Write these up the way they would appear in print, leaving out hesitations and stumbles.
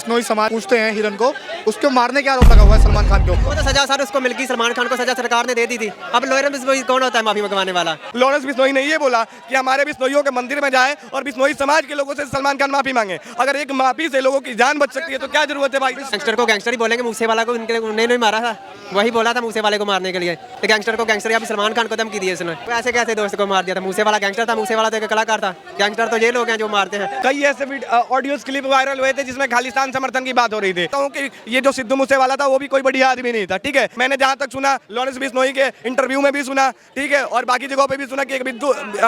बिश्नोई समाज पूछते हैं हिरन को, उसको मारने का आरोप लगा हुआ है सलमान खान के ऊपर। वो तो सजा सर उसको मिल गई, सलमान खान को सजा सरकार ने दे दी थी। अब लॉरेंस बिश्नोई कौन होता है माफी मंगवाने वाला? लॉरेंस बिश्नोई ने ये बोला कि हमारे बिश्नोइयों के मंदिर में जाए और बिश्नोई समाज के लोगों से सलमान खान माफी मांगे। अगर एक माफी से लोगों की जान बच सकती है तो क्या जरूरत है भाई? गैंगस्टर को गैंगस्टर ही बोलेंगे, मूसे वाला को इनके उन्होंने मारा था, वही बोला था मूसे वाले को मारने के लिए। तो गैंगस्टर को गैंगस्टर या सलमान खान को धमकी दी इसने। तो ऐसे कैसे दोस्त को मार दिया था? मूसे वाला गैंगस्टर था, मूसे वाला तो एक कलाकार था। गैंगस्टर तो ये लोग हैं जो मारते हैं। कई ऐसे ऑडियोज क्लिप वायरल हुए थे जिसमें खालिस्तान समर्थन की बात हो रही थी। तो कि ये जो सिद्धू मूसेवाला था वो भी कोई बढ़िया आदमी नहीं था, ठीक है। मैंने जहां तक सुना, लॉरेंस बिश्नोई के इंटरव्यू में भी सुना, ठीक है, और बाकी जगहों पे भी सुना कि एक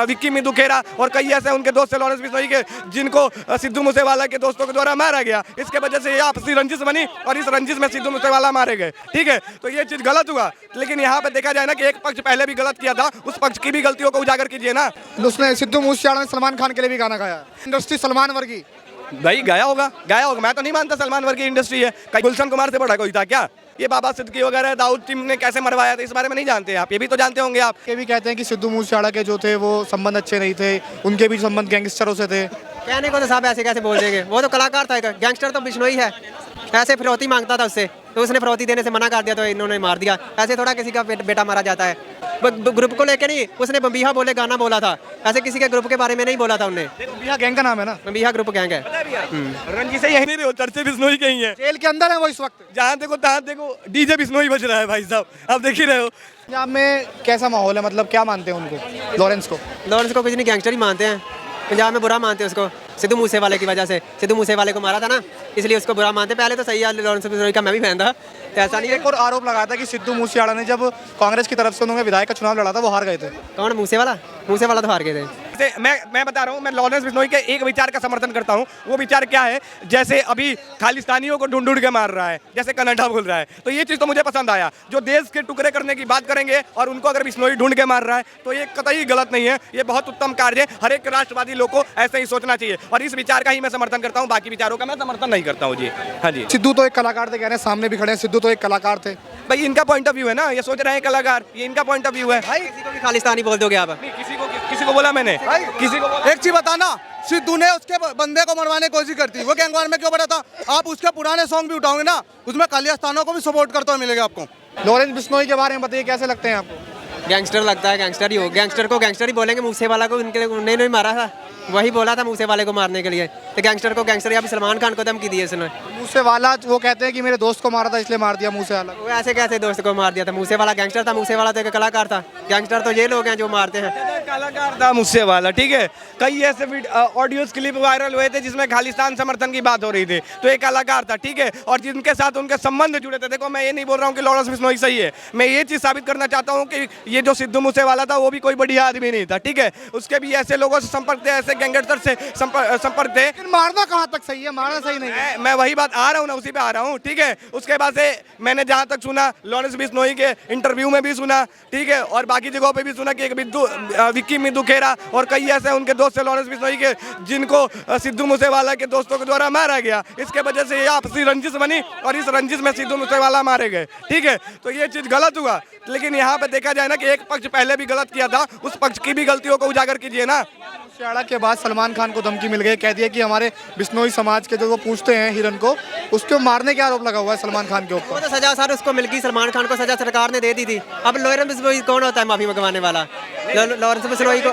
विक्की मिद्दू खेरा और कई ऐसे उनके दोस्त थे लॉरेंस बिश्नोई के, जिनको सिद्धू मूसेवाला के दोस्तों के द्वारा मारा गया। इसके वजह से ये आपसी रंजिश बनी और इस रंजिश में सिद्धू मूसेवाला मारे गए, ठीक है। तो ये चीज गलत हुआ, लेकिन यहाँ पे देखा जाए ना कि एक पक्ष पहले भी गलत किया था, उस पक्ष की भी गलतियों को उजागर कीजिए ना। उसने सिद्धू मूसेवाला ने सलमान खान के लिए भी गाना गाया, इंडस्ट्री सलमान वर्गी। भाई गाया होगा। मैं तो नहीं मानता सलमान वर्गी इंडस्ट्री है। कहीं गुलशन कुमार से बड़ा कोई था क्या? ये बाबा सिद्दीकी वगैरह दाऊद टीम ने कैसे मरवाया था, इस बारे में नहीं जानते आप? ये भी तो जानते होंगे आप। ये भी कहते हैं कि सिद्धू मूसेवाला के जो थे वो संबंध अच्छे नहीं थे, उनके भी संबंध गैंगस्टरों से थे। कहने को तो साहब ऐसे कैसे बोल देंगे, वो तो कलाकार था। गैंगस्टर तो बिश्नोई है, ऐसे फिरौती मांगता था उससे, तो उसने फिरौती देने से मना कर दिया तो इन्होंने मार दिया। ऐसे थोड़ा किसी का बेटा मारा जाता है। ग्रुप को लेके नहीं, उसने बम्बिहा बोले गाना बोला था, ऐसे किसी के ग्रुप के बारे में नहीं बोला था उन्होंने। बम्बिहा गैंग का नाम है ना? बम्बिहा ग्रुप गैंग है। रंजिश यही नहीं रहे, चर्चे बिश्नोई के ही है। जेल के अंदर है वो इस वक्त। जहाँ देखो तहाँ देखो डीजे बिश्नोई बज रहा है भाई साहब, आप देख ही रहे हो। पंजाब में कैसा माहौल है, मतलब क्या मानते हैं उनको, लॉरेंस को? लॉरेंस को कुछ नहीं, गैंगस्टर ही मानते हैं। पंजाब में बुरा मानते हैं उसको, सिद्धू मूसेवाले की वजह से। सिद्धू मूसेवाले को मारा था ना, इसलिए उसको बुरा मानते। पहले तो सही है, लॉरेंस बिश्नोई का मैं भी फैन था, तो ऐसा नहीं है। एक और आरोप लगाया था कि सिद्धू मूसेवाला ने जब कांग्रेस की तरफ से उन्होंने विधायक का चुनाव लड़ा था वो हार गए थे। कौन? मूसेवाला तो हार गए थे। मैं बता रहा हूँ, मैं लॉरेंस बिश्नोई के एक विचार का समर्थन करता हूँ। वो विचार क्या है? जैसे अभी खालिस्तानियों को ढूंढ के मार रहा है, जैसे कनाडा बोल रहा है, तो ये चीज़ तो मुझे पसंद आया। जो देश के टुकड़े करने की बात करेंगे और उनको अगर बिश्नोई ढूंढ के मार रहा है तो ये कतई गलत नहीं है, ये बहुत उत्तम कार्य है। हर एक राष्ट्रवादी लोग को ऐसे ही सोचना चाहिए और इस विचार का ही मैं समर्थन करता हूँ, बाकी विचारों का मैं समर्थन नहीं करता हूँ जी। हाँ जी। सिद्धू तो एक कलाकार थे, कह रहे हैं सामने भी खड़े हैं, सिद्धू तो एक कलाकार थे। भाई इनका पॉइंट ऑफ व्यू है ना, ये सोच रहे हैं कलाकार, ये इनका पॉइंट ऑफ व्यू है। भाई किसी को भी खालिस्तानी बोल दोगे आप? किसी को बोला मैंने? किसी को एक चीज बताना, सिद्धू ने उसके बंदे को मरवाने की कोशिश करती, वो गैंगवार में क्यों बड़ा था? आप उसके पुराने सॉन्ग भी उठाओगे ना, उसमें खालिस्तानों को भी सपोर्ट करते हुए मिलेगा आपको। लॉरेंस बिश्नोई के बारे में बताइए, कैसे लगते हैं आपको? गैंगस्टर लगता है, गैंगस्टर ही हो। गैंगस्टर को गैंगस्टर ही बोलेंगे, मूसे वाला को इनके उन्होंने मारा था, वही बोला था मूसे वाले को मारने के लिए। तो गैंगस्टर को गैंगस्टर या सलमान खान को धमकी दी इसने। मूसेवाला वो कहते हैं कि मेरे दोस्त को मारा था इसलिए मार दिया मूसेवाला। वो ऐसे कैसे दोस्त को मार दिया था? मूसे वाला गैंगस्टर था, मूसे वाला तो एक कलाकार था। गैंगस्टर तो ये लोग हैं जो मारते हैं। कलाकार था मूसेवाला, ठीक है। कई ऐसे ऑडियोज क्लिप वायरल हुए थे जिसमें खालिस्तान समर्थन की बात हो रही थी, तो एक कलाकार था, ठीक है, और जिनके साथ उनके संबंध जुड़े थे। देखो मैं ये नहीं बोल रहा हूँ कि लॉरेंस बिश्नोई सही है, मैं ये चीज साबित करना चाहता हूँ कि ये जो सिद्धू मूसेवाला था वो भी कोई बढ़िया आदमी नहीं था, ठीक है। उसके भी ऐसे लोगों से संपर्क थे, ऐसे गैंगस्टर से संपर्क थे। लेकिन मारना कहाँ तक सही है? मारना सही नहीं है। मैं वही बात आ रहा हूँ ना, उसी पे आ रहा हूँ, ठीक है। उसके बाद से मैंने जहाँ तक सुना, लॉरेंस बिश्नोई के इंटरव्यू में भी सुना, ठीक है, और बाकी जगहों पे भी सुना कि एक विक्की मिद्दू खेरा और कई ऐसे उनके दोस्त थे लॉरेंस बिश्नोई के, जिनको सिद्धू मूसेवाला के दोस्तों के द्वारा मारा गया। इसके वजह से ये आपसी रंजिश बनी और इस रंजिश में सिद्धू मूसेवाला मारे गए, ठीक है। तो ये चीज गलत हुआ, लेकिन यहाँ पे देखा जाए ना कि एक पक्ष पहले भी गलत किया था, उस पक्ष की भी गलतियों को उजागर कीजिए ना। मूसेवाला के बाद सलमान खान को धमकी मिल गई, कह दिया कि हमारे बिश्नोई समाज के जो वो पूछते हैं हिरन को, उसको मारने का आरोप लगा हुआ है सलमान खान के ऊपर। वो तो सजा सर उसको मिल गई, सलमान खान को सजा सरकार ने दे दी थी। अब लॉरेंस बिश्नोई कौन होता है माफी मंगवाने वाला? लॉरेंस बिश्नोई को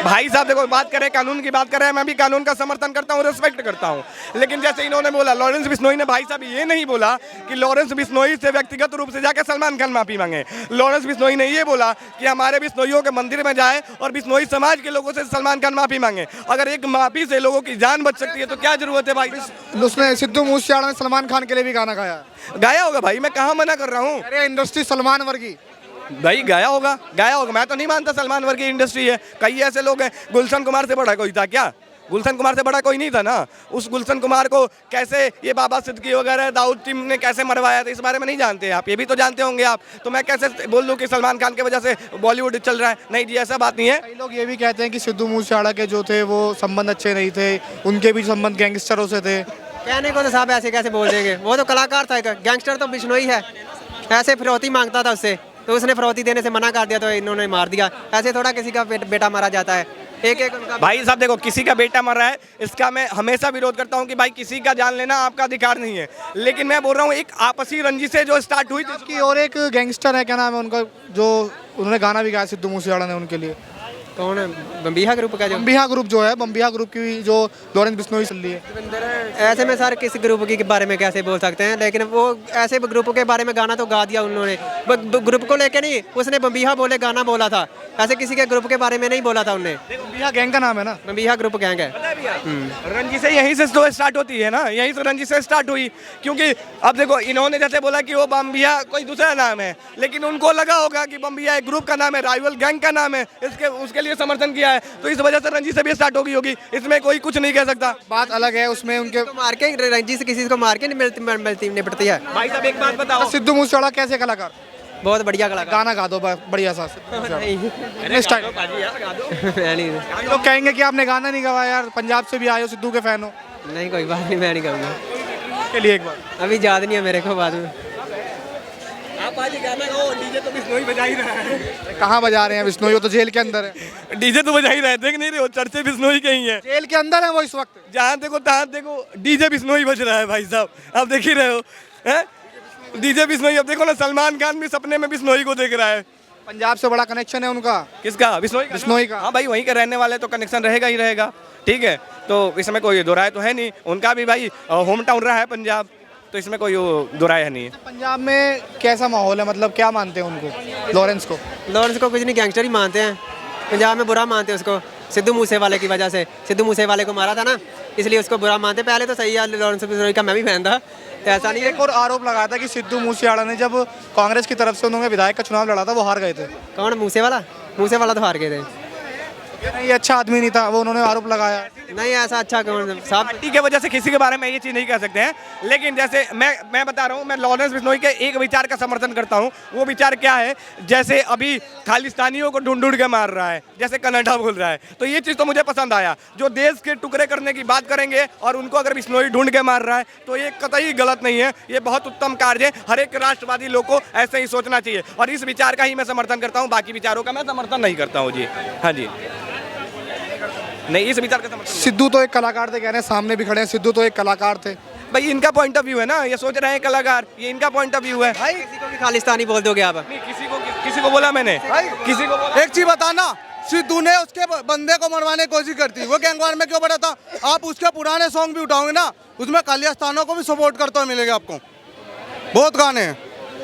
भाई साहब देखो, बात करें कानून की, बात करें, मैं भी कानून का समर्थन करता हूँ, रिस्पेक्ट करता हूँ, लेकिन जैसे इन्होंने बोला, लॉरेंस बिश्नोई ने, भाई साहब ये नहीं बोला कि लॉरेंस बिश्नोई से व्यक्तिगत रूप से जाकर सलमान खान माफी मांगे। लॉरेंस बिश्नोई ने ये बोला कि हमारे बिश्नोइयों के मंदिर में जाए और बिश्नोई समाज के लोगों से सलमान खान माफी मांगे। अगर एक माफी से लोगों की जान बच सकती है तो क्या जरूरत है भाई? उसने सिद्धू मूसेवाला ने सलमान खान के लिए भी गाना गाया होगा भाई, मैं कहाँ मना कर रहा हूँ। अरे इंडस्ट्री सलमान वर्गी। भाई गाया होगा। मैं तो नहीं मानता सलमान वर्गी इंडस्ट्री है। कई ऐसे लोग हैं, गुलशन कुमार से बड़ा कोई था क्या? गुलशन कुमार से बड़ा कोई नहीं था ना। उस गुलशन कुमार को कैसे ये बाबा सिद्दीकी वगैरह दाऊद टीम ने कैसे मरवाया था, इस बारे में नहीं जानते आप? ये भी तो जानते होंगे आप। तो मैं कैसे बोल दूं कि सलमान खान की वजह से बॉलीवुड चल रहा है? नहीं जी, ऐसा बात नहीं है। कई लोग ये भी कहते हैं कि सिद्धू मूसेवाला के जो थे वो संबंध अच्छे नहीं थे, उनके भी संबंध गैंगस्टरों से थे। कहने को तो साहब ऐसे कैसे बोल देंगे, वो तो कलाकार था। गैंगस्टर तो बिश्नोई है, ऐसे फिरौती मांगता था उससे, तो उसने फिरौती देने से मना कर दिया तो इन्होंने मार दिया। ऐसे थोड़ा किसी का बेटा मारा जाता है। एक एक उनका भाई साहब देखो, किसी का बेटा मर रहा है, इसका मैं हमेशा विरोध करता हूँ कि भाई किसी का जान लेना आपका अधिकार नहीं है, लेकिन मैं बोल रहा हूँ एक आपसी रंजिशें जो स्टार्ट हुई थी की और एक गैंगस्टर है, क्या नाम है उनका, जो उन्होंने गाना भी गाया सिद्धू मूसेवाला ने उनके लिए, कौन है, बम्बिहा ग्रुप का जो बम्बिहा ग्रुप जो है, बम्बिहा ग्रुप की जो लॉरेंस बिश्नोई चल रही है। ऐसे में सर किस ग्रुप के बारे में कैसे बोल सकते हैं, लेकिन वो ऐसे ग्रुप के बारे में गाना तो गा दिया उन्होंने, ग्रुप को लेके नहीं, उसने बम्बिहा बोले गाना बोला था, ऐसे किसी के ग्रुप के बारे में नहीं बोला था उनने। बम्बिहा गैंग का नाम है ना। बम्बिहा ग्रुप गैंग है। रंजिशें यहीं से तो स्टार्ट होती है ना, यहीं से रंजिशें स्टार्ट हुई, क्योंकि अब देखो इन्होंने जैसे बोला कि वो बम्बिया कोई दूसरा नाम है, लेकिन उनको लगा होगा कि बम्बिया एक ग्रुप का नाम है, राइवल गैंग का नाम है, इसके उसके लिए समर्थन किया है, तो इस वजह से रंजिशें भी स्टार्ट होगी, इसमें कोई कुछ नहीं कह सकता। बात अलग है, उसमें उनके तो मार के रंजी से किसी को मार के नहीं निपटती है। भाई साहब एक बात बताओ, सिद्धू मूसेवाला कैसे कलाकार, बहुत बढ़िया कलाकार। गाना गा दो बढ़िया सा सिद्धू मूसेवाला। नहीं स्टाइल मैं नहीं हम लोग कहेंगे कि आपने गाना नहीं गवाया यार, पंजाब से भी आए हो, सिद्धू के फैन हो, नहीं कोई बात नहीं, मैं नहीं कहूँगा, के लिए एक बार अभी याद नहीं है मेरे को, बाद में। आप आज गाना गाओ, डीजे तो बिश्नोई बजा ही रहा है। कहाँ बजा रहे हैं बिश्नोई, वो तो जेल के अंदर है। डीजे तो बजा ही रहा है, देख नहीं रहे हो, चर्चे बिश्नोई के ही है, जेल के अंदर है वो इस वक्त। जहाँ देखो तहाँ देखो डीजे बिश्नोई बज रहा है भाई साहब, आप देख ही रहे हो, हैं डीजे बिश्नोई। अब देखो ना, सलमान खान भी सपने में बिश्नोई को देख रहा है। पंजाब से बड़ा कनेक्शन है उनका। किसका? बिश्नोई का। बिश्नोई का। हाँ भाई, वहीं के रहने वाले तो कनेक्शन रहेगा ही रहेगा, ठीक है, तो इसमें कोई दो राय तो है नहीं, उनका भी भाई होम टाउन रहा है पंजाब, तो इसमें कोई दो राय है नहीं है। पंजाब में कैसा माहौल है, मतलब क्या मानते हैं उनको, लॉरेंस को? लॉरेंस को कुछ नहीं, गैंगस्टर ही मानते हैं, पंजाब में बुरा मानते हैं उसको, सिद्धू मूसेवाले की वजह से, सिद्धू मूसेवाले को मारा था ना, इसलिए उसको बुरा मानते। पहले तो सही है, लॉरेंस बिश्नोई का मैं भी फैन था, तो ऐसा नहीं है। एक और आरोप लगाया था कि सिद्धू मूसेवाला ने जब कांग्रेस की तरफ से उन्होंने विधायक का चुनाव लड़ा था, वो हार गए थे। कौन? मूसेवाला? मूसेवाला तो हार गए थे। नहीं, ये अच्छा आदमी नहीं था, वो उन्होंने आरोप लगाया। नहीं ऐसा अच्छा कौन साहब, पार्टी के वजह से किसी के बारे में ये चीज़ नहीं कह सकते हैं, लेकिन जैसे मैं बता रहा हूँ, मैं लॉरेंस बिश्नोई के एक विचार का समर्थन करता हूँ। वो विचार क्या है, जैसे अभी खालिस्तानियों को ढूंढ के मार रहा है, जैसे कनाडा बोल रहा है, तो ये चीज़ तो मुझे पसंद आया। जो देश के टुकड़े करने की बात करेंगे और उनको अगर बिश्नोई ढूंढ के मार रहा है, तो ये कतई गलत नहीं है, ये बहुत उत्तम कार्य है। हर एक राष्ट्रवादी लोग को ऐसे ही सोचना चाहिए, और इस विचार का ही मैं समर्थन करता हूँ, बाकी विचारों का मैं समर्थन नहीं करता हूँ जी। हाँ जी, नहीं, इस विचार का समर्थन। सिद्धू तो एक कलाकार थे, कह रहे हैं, सामने भी खड़े हैं, सिद्धू तो एक कलाकार थे। भाई इनका पॉइंट ऑफ व्यू है ना, ये सोच रहे हैं कलाकार, ये इनका पॉइंट ऑफ व्यू है। भाई किसी को भी खालिस्तानी बोल दोगे आप? नहीं, किसी को बोला मैंने, किसी को बोला। एक चीज बताना, सिद्धू ने उसके बंदे को मरवाने की कोशिश करती, वो गैंगवार में क्यों पड़ा था? आप उसके पुराने सॉन्ग भी उठाओगे ना, उसमें खालिस्तानों को भी सपोर्ट करते हुए मिलेगा आपको, बहुत गाने हैं।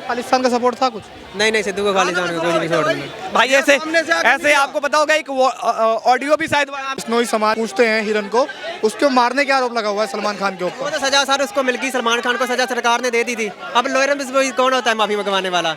खालिस्तान का सपोर्ट था कुछ? नहीं, सिद्धू को खालिस्तान को कुछ भी सपोर्ट नहीं। भाई ऐसे आपको पता होगा, एक ऑडियो भी शायद बिश्नोई समाज पूछते हैं हिरन को, उसको मारने का आरोप लगा हुआ है सलमान खान के वो ऊपर। तो सजा सर उसको मिल गई, सलमान खान को सजा सरकार ने दे दी थी। अब लॉरेंस बिश्नोई कौन होता है माफी मंगवाने वाला?